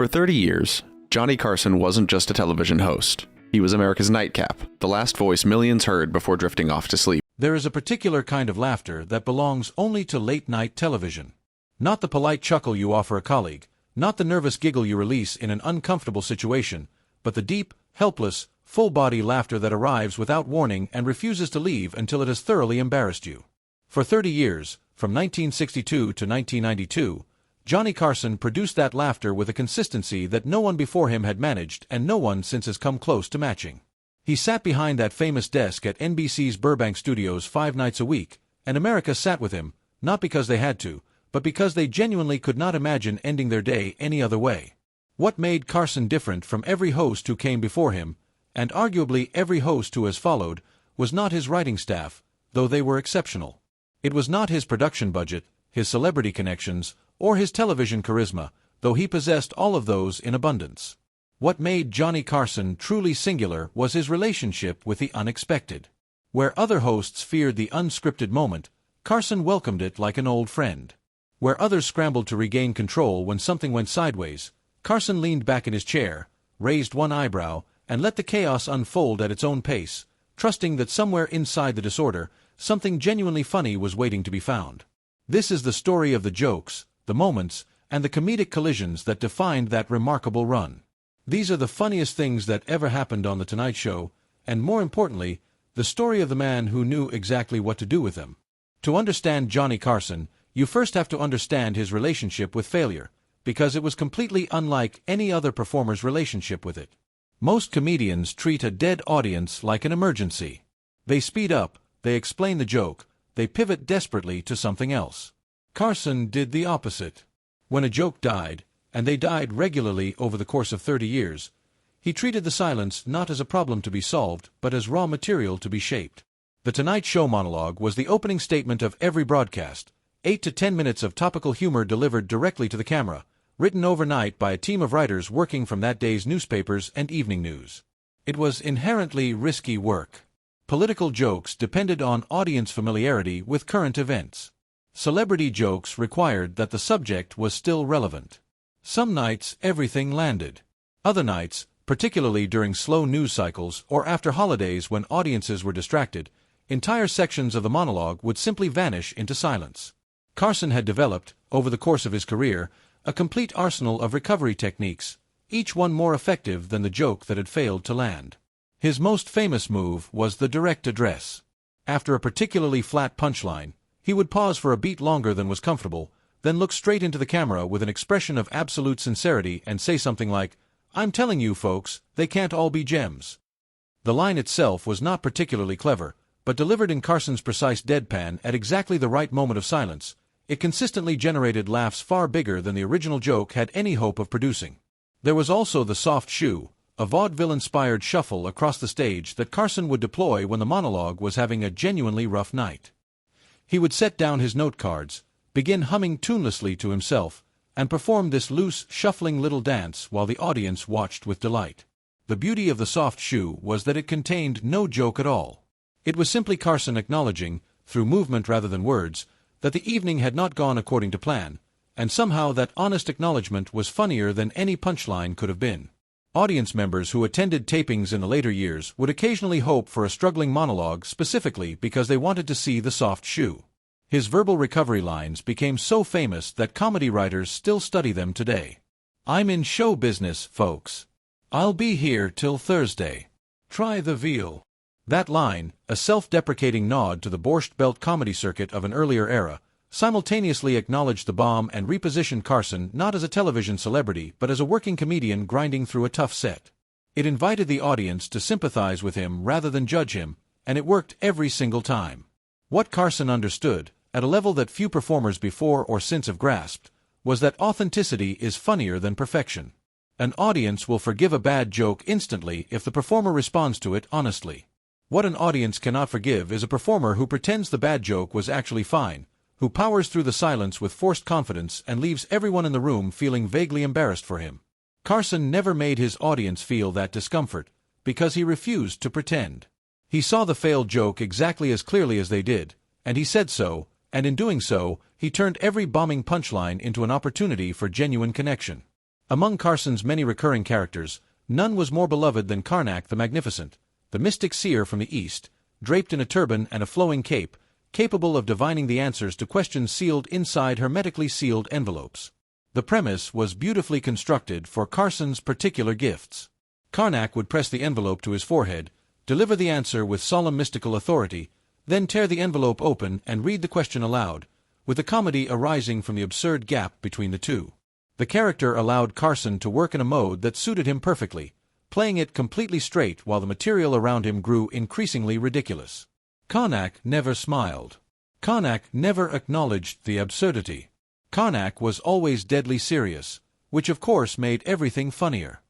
For 30 years, Johnny Carson wasn't just a television host. He was America's nightcap, the last voice millions heard before drifting off to sleep. There is a particular kind of laughter that belongs only to late-night television. Not the polite chuckle you offer a colleague, not the nervous giggle you release in an uncomfortable situation, but the deep, helpless, full-body laughter that arrives without warning and refuses to leave until it has thoroughly embarrassed you. For 30 years, from 1962 to 1992, Johnny Carson produced that laughter with a consistency that no one before him had managed and no one since has come close to matching. He sat behind that famous desk at NBC's Burbank studios 5 nights a week, and America sat with him, not because they had to, but because they genuinely could not imagine ending their day any other way. What made Carson different from every host who came before him, and arguably every host who has followed, was not his writing staff, though they were exceptional. It was not his production budget, his celebrity connections, or his television charisma, though he possessed all of those in abundance. What made Johnny Carson truly singular was his relationship with the unexpected. Where other hosts feared the unscripted moment, Carson welcomed it like an old friend. Where others scrambled to regain control when something went sideways, Carson leaned back in his chair, raised one eyebrow, and let the chaos unfold at its own pace, trusting that somewhere inside the disorder, something genuinely funny was waiting to be found. This is the story of the jokes, the moments, and the comedic collisions that defined that remarkable run. These are the funniest things that ever happened on The Tonight Show, and more importantly, the story of the man who knew exactly what to do with them. To understand Johnny Carson, you first have to understand his relationship with failure, because it was completely unlike any other performer's relationship with it. Most comedians treat a dead audience like an emergency. They speed up, they explain the joke, they pivot desperately to something else. Carson did the opposite. When a joke died, and they died regularly over the course of 30 years, he treated the silence not as a problem to be solved, but as raw material to be shaped. The Tonight Show monologue was the opening statement of every broadcast, 8 to 10 minutes of topical humor delivered directly to the camera, written overnight by a team of writers working from that day's newspapers and evening news. It was inherently risky work. Political jokes depended on audience familiarity with current events. Celebrity jokes required that the subject was still relevant. Some nights everything landed. Other nights, particularly during slow news cycles or after holidays when audiences were distracted, entire sections of the monologue would simply vanish into silence. Carson had developed, over the course of his career, a complete arsenal of recovery techniques, each one more effective than the joke that had failed to land. His most famous move was the direct address. After a particularly flat punchline, he would pause for a beat longer than was comfortable, then look straight into the camera with an expression of absolute sincerity and say something like, "I'm telling you folks, they can't all be gems." The line itself was not particularly clever, but delivered in Carson's precise deadpan at exactly the right moment of silence, it consistently generated laughs far bigger than the original joke had any hope of producing. There was also the soft shoe, a vaudeville-inspired shuffle across the stage that Carson would deploy when the monologue was having a genuinely rough night. He would set down his note cards, begin humming tunelessly to himself, and perform this loose, shuffling little dance while the audience watched with delight. The beauty of the soft shoe was that it contained no joke at all. It was simply Carson acknowledging, through movement rather than words, that the evening had not gone according to plan, and somehow that honest acknowledgement was funnier than any punchline could have been. Audience members who attended tapings in the later years would occasionally hope for a struggling monologue specifically because they wanted to see the soft shoe. His verbal recovery lines became so famous that comedy writers still study them today. "I'm in show business, folks. I'll be here till Thursday. Try the veal." That line, a self-deprecating nod to the Borscht Belt comedy circuit of an earlier era, simultaneously acknowledged the bomb and repositioned Carson not as a television celebrity but as a working comedian grinding through a tough set. It invited the audience to sympathize with him rather than judge him, and it worked every single time. What Carson understood, at a level that few performers before or since have grasped, was that authenticity is funnier than perfection. An audience will forgive a bad joke instantly if the performer responds to it honestly. What an audience cannot forgive is a performer who pretends the bad joke was actually fine, who powers through the silence with forced confidence and leaves everyone in the room feeling vaguely embarrassed for him. Carson never made his audience feel that discomfort, because he refused to pretend. He saw the failed joke exactly as clearly as they did, and he said so, and in doing so, he turned every bombing punchline into an opportunity for genuine connection. Among Carson's many recurring characters, none was more beloved than Carnac the Magnificent, the mystic seer from the East, draped in a turban and a flowing cape, capable of divining the answers to questions sealed inside hermetically sealed envelopes. The premise was beautifully constructed for Carson's particular gifts. Carnac would press the envelope to his forehead, deliver the answer with solemn mystical authority, then tear the envelope open and read the question aloud, with the comedy arising from the absurd gap between the two. The character allowed Carson to work in a mode that suited him perfectly, playing it completely straight while the material around him grew increasingly ridiculous. Carnac never smiled. Carnac never acknowledged the absurdity. Carnac was always deadly serious, which of course made everything funnier.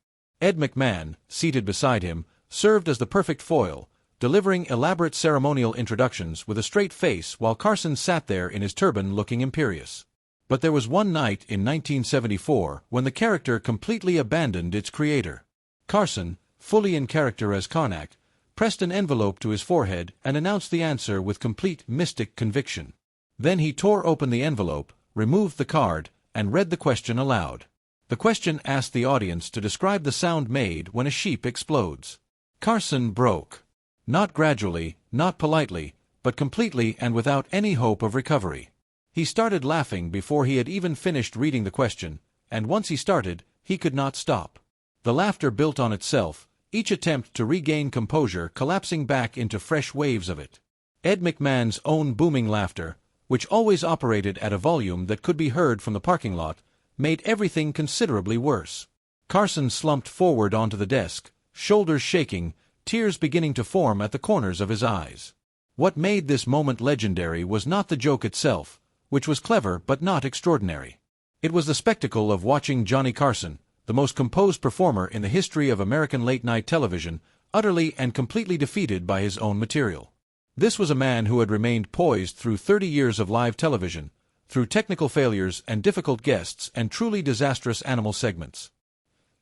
Ed McMahon, seated beside him, served as the perfect foil, delivering elaborate ceremonial introductions with a straight face while Carson sat there in his turban looking imperious. But there was one night in 1974 when the character completely abandoned its creator. Carson, fully in character as Carnac, pressed an envelope to his forehead and announced the answer with complete mystic conviction. Then he tore open the envelope, removed the card, and read the question aloud. The question asked the audience to describe the sound made when a sheep explodes. Carson broke. Not gradually, not politely, but completely and without any hope of recovery. He started laughing before he had even finished reading the question, and once he started, he could not stop. The laughter built on itself, each attempt to regain composure collapsing back into fresh waves of it. Ed McMahon's own booming laughter, which always operated at a volume that could be heard from the parking lot, made everything considerably worse. Carson slumped forward onto the desk, shoulders shaking, tears beginning to form at the corners of his eyes. What made this moment legendary was not the joke itself, which was clever but not extraordinary. It was the spectacle of watching Johnny Carson, the most composed performer in the history of American late-night television, utterly and completely defeated by his own material. This was a man who had remained poised through 30 years of live television, through technical failures and difficult guests and truly disastrous animal segments.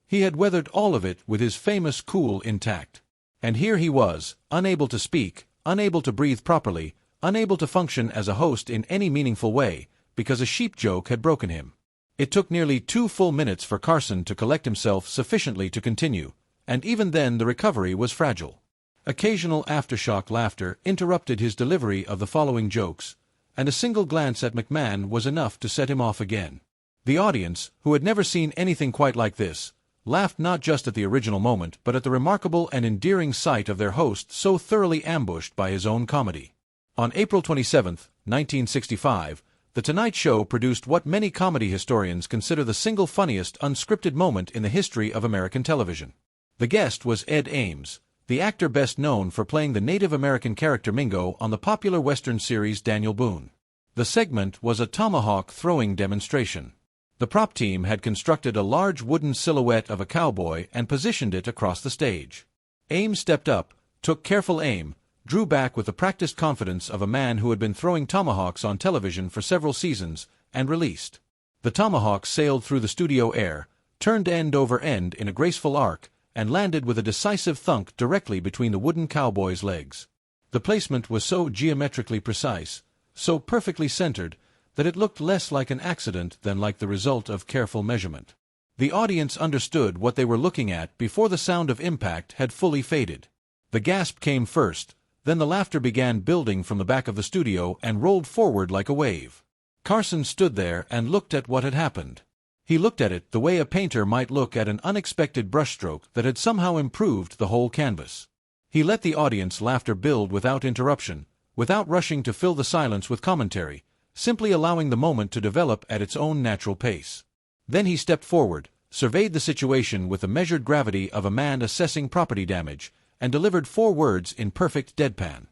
He had weathered all of it with his famous cool intact. And here he was, unable to speak, unable to breathe properly, unable to function as a host in any meaningful way, because a sheep joke had broken him. It took nearly 2 full minutes for Carson to collect himself sufficiently to continue, and even then the recovery was fragile. Occasional aftershock laughter interrupted his delivery of the following jokes, and a single glance at McMahon was enough to set him off again. The audience, who had never seen anything quite like this, laughed not just at the original moment but at the remarkable and endearing sight of their host so thoroughly ambushed by his own comedy. On April 27, 1965, The Tonight Show produced what many comedy historians consider the single funniest unscripted moment in the history of American television. The guest was Ed Ames, the actor best known for playing the Native American character Mingo on the popular Western series Daniel Boone. The segment was a tomahawk throwing demonstration. The prop team had constructed a large wooden silhouette of a cowboy and positioned it across the stage. Ames stepped up, took careful aim, drew back with the practiced confidence of a man who had been throwing tomahawks on television for several seasons, and released. The tomahawk sailed through the studio air, turned end over end in a graceful arc, and landed with a decisive thunk directly between the wooden cowboy's legs. The placement was so geometrically precise, so perfectly centered, that it looked less like an accident than like the result of careful measurement. The audience understood what they were looking at before the sound of impact had fully faded. The gasp came first, then the laughter began building from the back of the studio and rolled forward like a wave. Carson stood there and looked at what had happened. He looked at it the way a painter might look at an unexpected brushstroke that had somehow improved the whole canvas. He let the audience laughter build without interruption, without rushing to fill the silence with commentary, simply allowing the moment to develop at its own natural pace. Then he stepped forward, surveyed the situation with the measured gravity of a man assessing property damage, and delivered 4 words in perfect deadpan.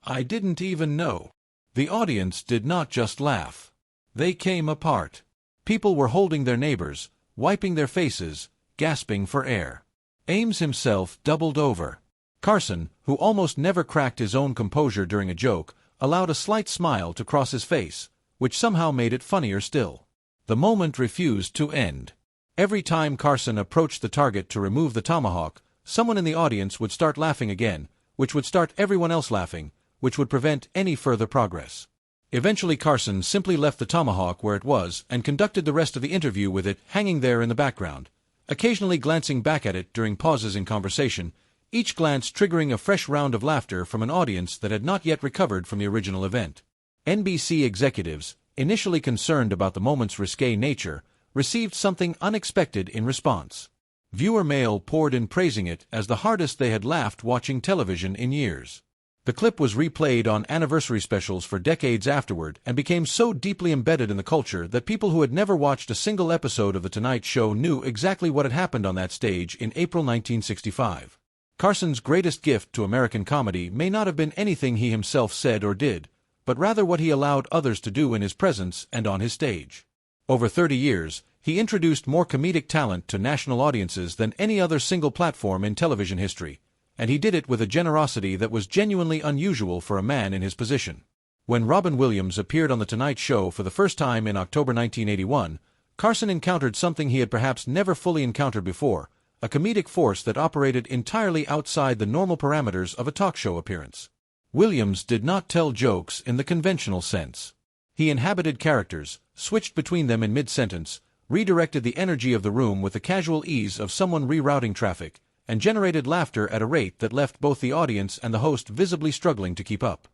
"I didn't even know." The audience did not just laugh. They came apart. People were holding their neighbors, wiping their faces, gasping for air. Ames himself doubled over. Carson, who almost never cracked his own composure during a joke, allowed a slight smile to cross his face, which somehow made it funnier still. The moment refused to end. Every time Carson approached the target to remove the tomahawk, someone in the audience would start laughing again, which would start everyone else laughing, which would prevent any further progress. Eventually Carson simply left the tomahawk where it was and conducted the rest of the interview with it hanging there in the background, occasionally glancing back at it during pauses in conversation, each glance triggering a fresh round of laughter from an audience that had not yet recovered from the original event. NBC executives, initially concerned about the moment's risque nature, received something unexpected in response. Viewer mail poured in praising it as the hardest they had laughed watching television in years. The clip was replayed on anniversary specials for decades afterward and became so deeply embedded in the culture that people who had never watched a single episode of The Tonight Show knew exactly what had happened on that stage in April 1965. Carson's greatest gift to American comedy may not have been anything he himself said or did, but rather what he allowed others to do in his presence and on his stage. Over 30 years, he introduced more comedic talent to national audiences than any other single platform in television history, and he did it with a generosity that was genuinely unusual for a man in his position. When Robin Williams appeared on The Tonight Show for the first time in October 1981, Carson encountered something he had perhaps never fully encountered before, a comedic force that operated entirely outside the normal parameters of a talk show appearance. Williams did not tell jokes in the conventional sense. He inhabited characters, switched between them in mid-sentence, redirected the energy of the room with the casual ease of someone rerouting traffic, and generated laughter at a rate that left both the audience and the host visibly struggling to keep up.